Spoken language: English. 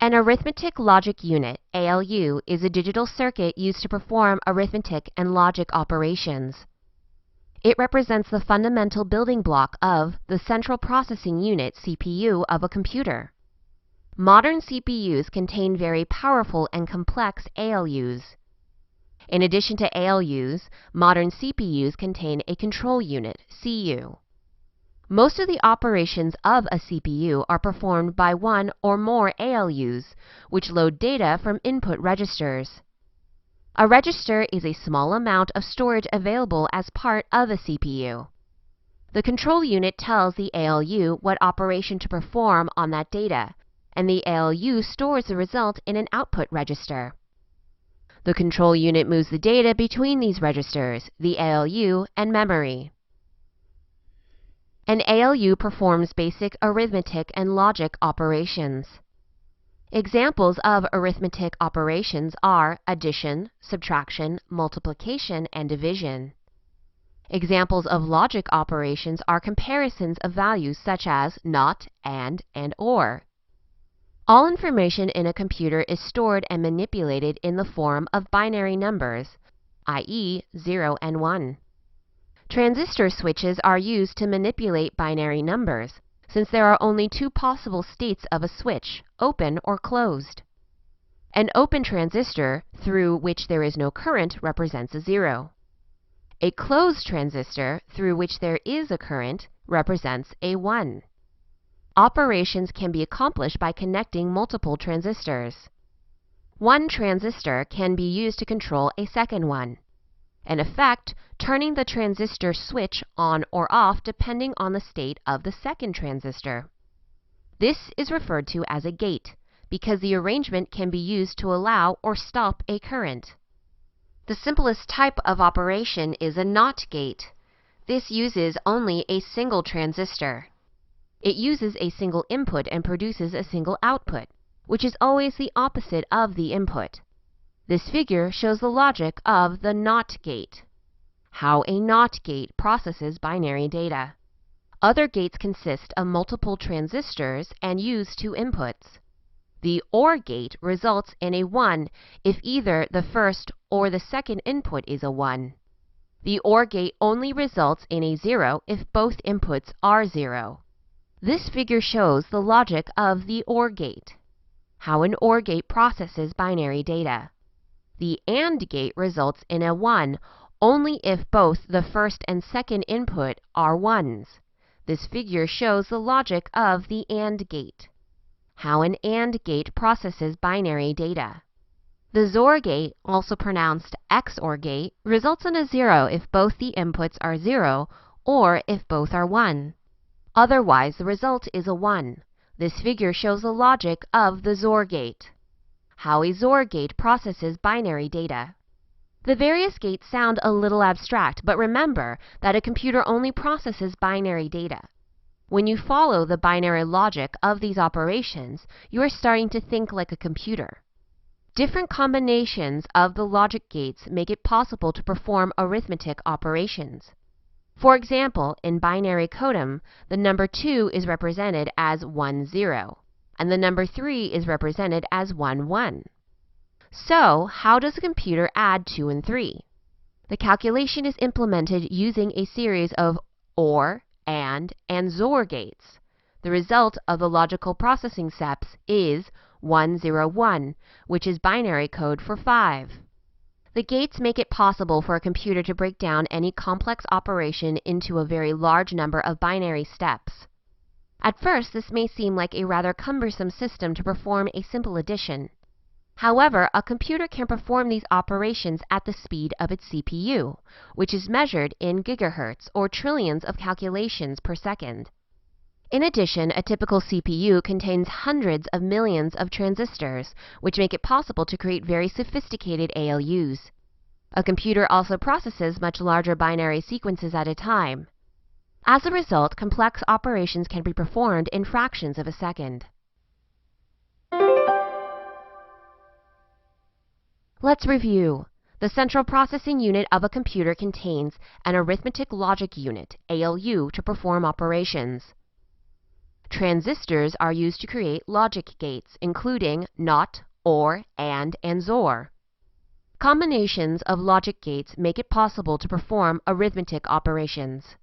An arithmetic logic unit, ALU, is a digital circuit used to perform arithmetic and logic operations. It represents the fundamental building block of the central processing unit, CPU, of a computer. Modern CPUs contain very powerful and complex ALUs. In addition to ALUs, modern CPUs contain a control unit, CU. Most of the operations of a CPU are performed by one or more ALUs, which load data from input registers. A register is a small amount of storage available as part of a CPU. The control unit tells the ALU what operation to perform on that data, and the ALU stores the result in an output register. The control unit moves the data between these registers, the ALU, and memory. An ALU performs basic arithmetic and logic operations. Examples of arithmetic operations are addition, subtraction, multiplication, and division. Examples of logic operations are comparisons of values such as not, and or. All information in a computer is stored and manipulated in the form of binary numbers, i.e., 0 and 1. Transistor switches are used to manipulate binary numbers, since there are only two possible states of a switch, open or closed. An open transistor, through which there is no current, represents a 0. A closed transistor, through which there is a current, represents a 1. Operations can be accomplished by connecting multiple transistors. One transistor can be used to control a second one. In effect, turning the transistor switch on or off depending on the state of the second transistor. This is referred to as a gate, because the arrangement can be used to allow or stop a current. The simplest type of operation is a NOT gate. This uses only a single transistor. It uses a single input and produces a single output, which is always the opposite of the input. This figure shows the logic of the NOT gate. How a NOT gate processes binary data. Other gates consist of multiple transistors and use two inputs. The OR gate results in a 1 if either the first or the second input is a 1. The OR gate only results in a 0 if both inputs are 0. This figure shows the logic of the OR gate. How an OR gate processes binary data. The AND gate results in a 1 only if both the first and second input are 1s. This figure shows the logic of the AND gate. How an AND gate processes binary data. The XOR gate, also pronounced XOR gate, results in a 0 if both the inputs are 0 or if both are 1. Otherwise, the result is a 1. This figure shows the logic of the XOR gate. How a XOR gate processes binary data. The various gates sound a little abstract, but remember that a computer only processes binary data. When you follow the binary logic of these operations, you are starting to think like a computer. Different combinations of the logic gates make it possible to perform arithmetic operations. For example, in binary codem, the number 2 is represented as 1, 0, and the number 3 is represented as 1, 1. So, how does a computer add 2 and 3? The calculation is implemented using a series of OR, AND, and XOR gates. The result of the logical processing steps is 1, 0, 1, which is binary code for 5. The gates make it possible for a computer to break down any complex operation into a very large number of binary steps. At first, this may seem like a rather cumbersome system to perform a simple addition. However, a computer can perform these operations at the speed of its CPU, which is measured in gigahertz or trillions of calculations per second. In addition, a typical CPU contains hundreds of millions of transistors, which make it possible to create very sophisticated ALUs. A computer also processes much larger binary sequences at a time. As a result, complex operations can be performed in fractions of a second. Let's review. The central processing unit of a computer contains an arithmetic logic unit, ALU, to perform operations. Transistors are used to create logic gates, including NOT, OR, AND, and XOR. Combinations of logic gates make it possible to perform arithmetic operations.